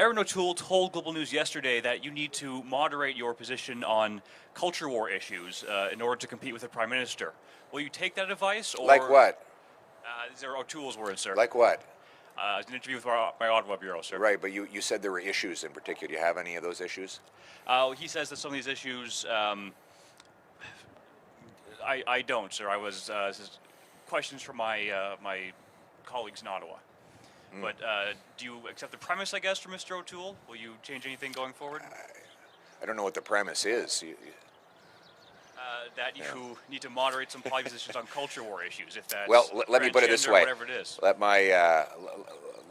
Erin O'Toole told Global News yesterday that you need to moderate your position on culture war issues in order to compete with the Prime Minister. Will you take that advice? Or, like what? These are O'Toole's words, sir. Like what? It's an interview with my Ottawa bureau, sir. Right, but you said there were issues in particular. Do you have any of those issues? He says that some of these issues, I don't, sir. This is questions from my colleagues in Ottawa. But do you accept the premise, I guess, from Mr. O'Toole? Will you change anything going forward? I don't know what the premise is. That you need to moderate some positions on culture war issues, if that's let me put it this way. Whatever it is.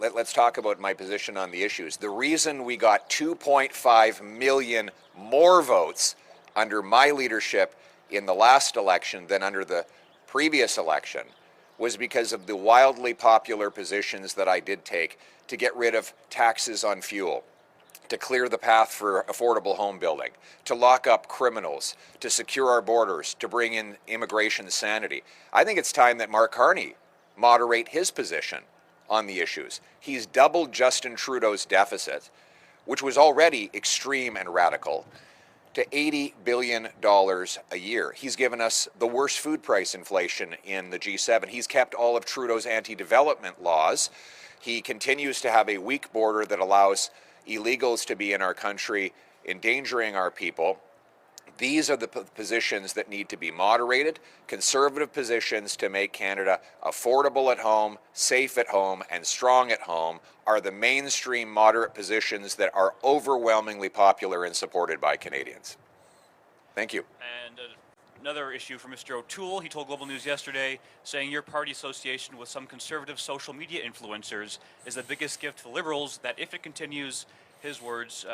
Let's talk about my position on the issues. The reason we got 2.5 million more votes under my leadership in the last election than under the previous election was because of the wildly popular positions that I did take to get rid of taxes on fuel, to clear the path for affordable home building, to lock up criminals, to secure our borders, to bring in immigration sanity. I think it's time that Mark Carney moderate his position on the issues. He's doubled Justin Trudeau's deficit, which was already extreme and radical, to $80 billion a year. He's given us the worst food price inflation in the G7. He's kept all of Trudeau's anti-development laws. He continues to have a weak border that allows illegals to be in our country, endangering our people. These are the positions that need to be moderated, conservative positions to make Canada affordable at home, safe at home, and strong at home are the mainstream moderate positions that are overwhelmingly popular and supported by Canadians. Thank you. And another issue for Mr. O'Toole, he told Global News yesterday, saying your party association with some conservative social media influencers is the biggest gift to the Liberals, that if it continues, his words,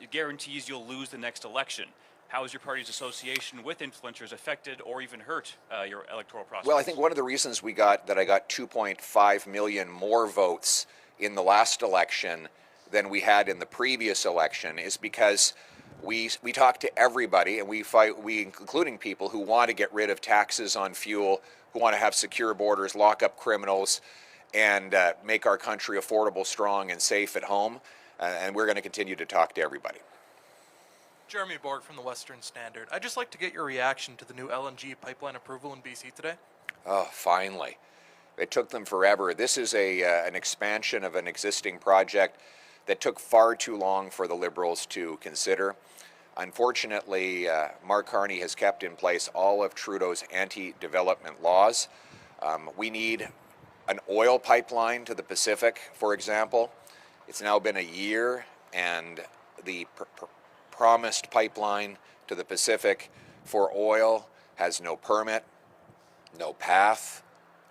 it guarantees you'll lose the next election. How has your party's association with influencers affected or even hurt your electoral process? Well, I think one of the reasons I got 2.5 million more votes in the last election than we had in the previous election is because we talk to everybody, and we including people who want to get rid of taxes on fuel, who want to have secure borders, lock up criminals, and make our country affordable, strong, and safe at home. And we're going to continue to talk to everybody. Jeremy Borg from the Western Standard. I'd just like to get your reaction to the new LNG pipeline approval in BC today. Oh, finally. It took them forever. This is an expansion of an existing project that took far too long for the Liberals to consider. Unfortunately, Mark Carney has kept in place all of Trudeau's anti-development laws. We need an oil pipeline to the Pacific, for example. It's now been a year, and the promised pipeline to the Pacific for oil has no permit, no path,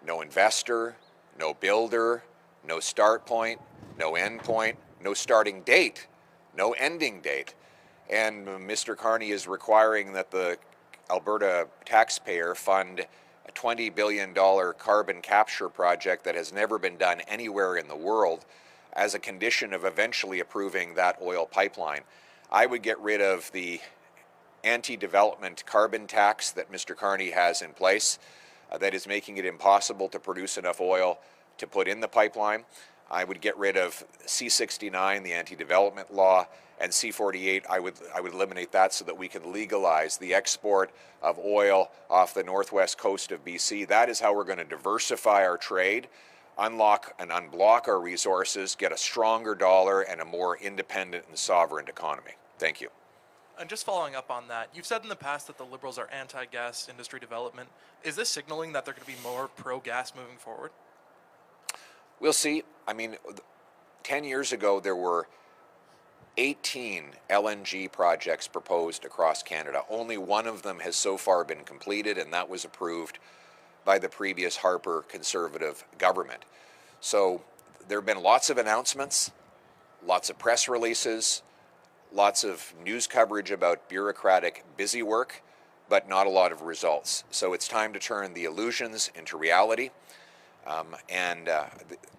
no investor, no builder, no start point, no end point, no starting date, no ending date. And Mr. Carney is requiring that the Alberta taxpayer fund a $20 billion carbon capture project that has never been done anywhere in the world as a condition of eventually approving that oil pipeline. I would get rid of the anti-development carbon tax that Mr. Carney has in place that is making it impossible to produce enough oil to put in the pipeline. I would get rid of C-69, the anti-development law, and C-48. I would eliminate that so that we can legalize the export of oil off the northwest coast of BC. That is how we're going to diversify our trade, unlock and unblock our resources, get a stronger dollar and a more independent and sovereign economy. Thank you. And just following up on that, you've said in the past that the Liberals are anti-gas industry development. Is this signaling that they're going to be more pro-gas moving forward? We'll see. I mean, 10 years ago, there were 18 LNG projects proposed across Canada. Only one of them has so far been completed, and that was approved by the previous Harper Conservative government. So there have been lots of announcements, lots of press releases, lots of news coverage about bureaucratic busy work, but not a lot of results. So it's time to turn the illusions into reality.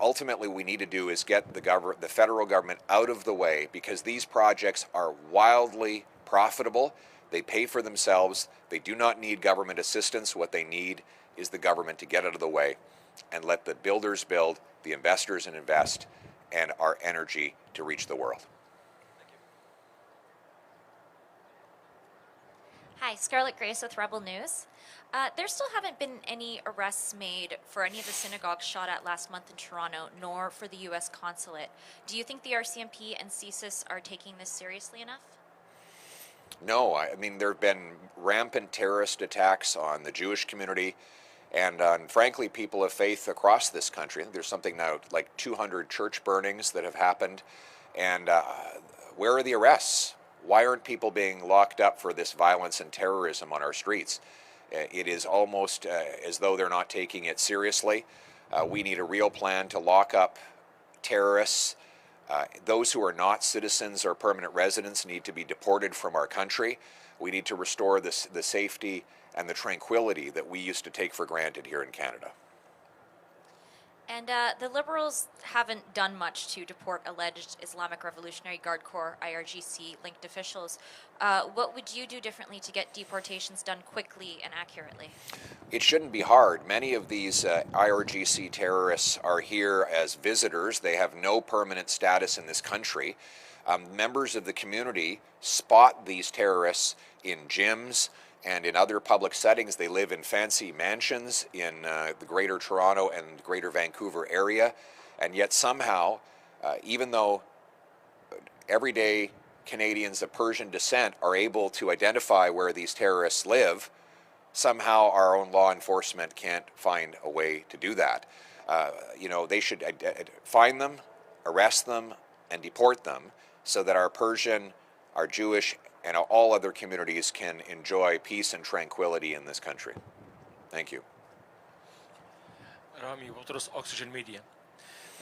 Ultimately, we need to do is get the federal government out of the way, because these projects are wildly profitable. They pay for themselves. They do not need government assistance. What they need is the government to get out of the way and let the builders build, the investors invest, and our energy to reach the world. Hi, Scarlett Grace with Rebel News. There still haven't been any arrests made for any of the synagogues shot at last month in Toronto, nor for the U.S. consulate. Do you think the RCMP and CSIS are taking this seriously enough? No, I mean, there have been rampant terrorist attacks on the Jewish community and on, frankly, people of faith across this country. I think there's something now like 200 church burnings that have happened. And where are the arrests? Why aren't people being locked up for this violence and terrorism on our streets? It is almost as though they're not taking it seriously. We need a real plan to lock up terrorists. Those who are not citizens or permanent residents need to be deported from our country. We need to restore the safety and the tranquility that we used to take for granted here in Canada. And the Liberals haven't done much to deport alleged Islamic Revolutionary Guard Corps IRGC-linked officials. What would you do differently to get deportations done quickly and accurately? It shouldn't be hard. Many of these IRGC terrorists are here as visitors. They have no permanent status in this country. Members of the community spot these terrorists in gyms and in other public settings. They live in fancy mansions in the Greater Toronto and Greater Vancouver area, and yet somehow, even though everyday Canadians of Persian descent are able to identify where these terrorists live, somehow our own law enforcement can't find a way to do that. They should find them, arrest them, and deport them so that our Persian, our Jewish, and all other communities can enjoy peace and tranquility in this country. Thank you. Rami Waters, Oxygen Media.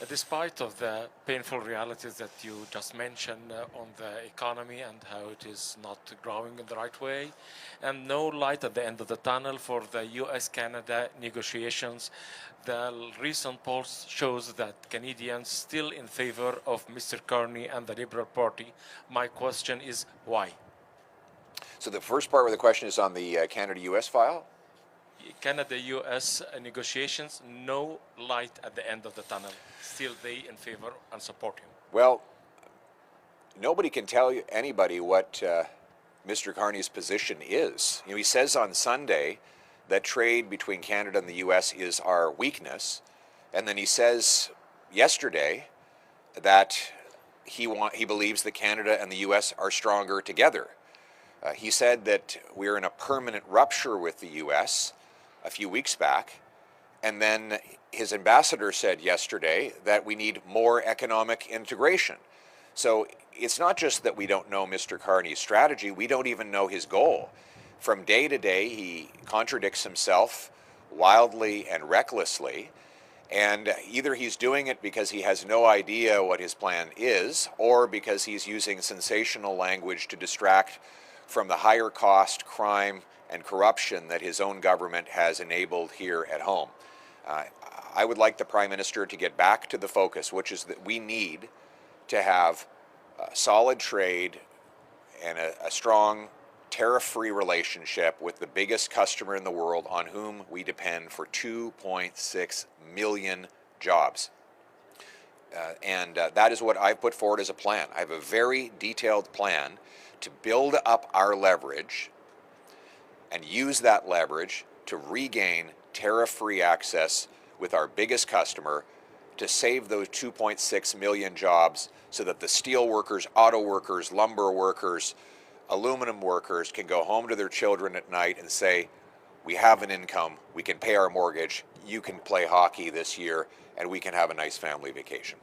Despite of the painful realities that you just mentioned on the economy and how it is not growing in the right way, and no light at the end of the tunnel for the US-Canada negotiations, the recent polls shows that Canadians still in favor of Mr. Carney and the Liberal Party. My question is why? So the first part of the question is on the Canada-US file? Canada-US negotiations, no light at the end of the tunnel. Still they in favor and support him. Well, nobody can tell anybody what Mr. Carney's position is. He says on Sunday that trade between Canada and the US is our weakness, and then he says yesterday that he believes that Canada and the US are stronger together. He said that we're in a permanent rupture with the US a few weeks back, and then his ambassador said yesterday that we need more economic integration. So it's not just that we don't know Mr. Carney's strategy, we don't even know his goal. From day to day, he contradicts himself wildly and recklessly, and either he's doing it because he has no idea what his plan is, or because he's using sensational language to distract from the higher cost crime and corruption that his own government has enabled here at home. I would like the Prime Minister to get back to the focus, which is that we need to have solid trade and a strong tariff-free relationship with the biggest customer in the world on whom we depend for 2.6 million jobs. And that is what I've put forward as a plan. I have a very detailed plan to build up our leverage and use that leverage to regain tariff-free access with our biggest customer to save those 2.6 million jobs so that the steel workers, auto workers, lumber workers, aluminum workers can go home to their children at night and say, we have an income, we can pay our mortgage, you can play hockey this year, and we can have a nice family vacation.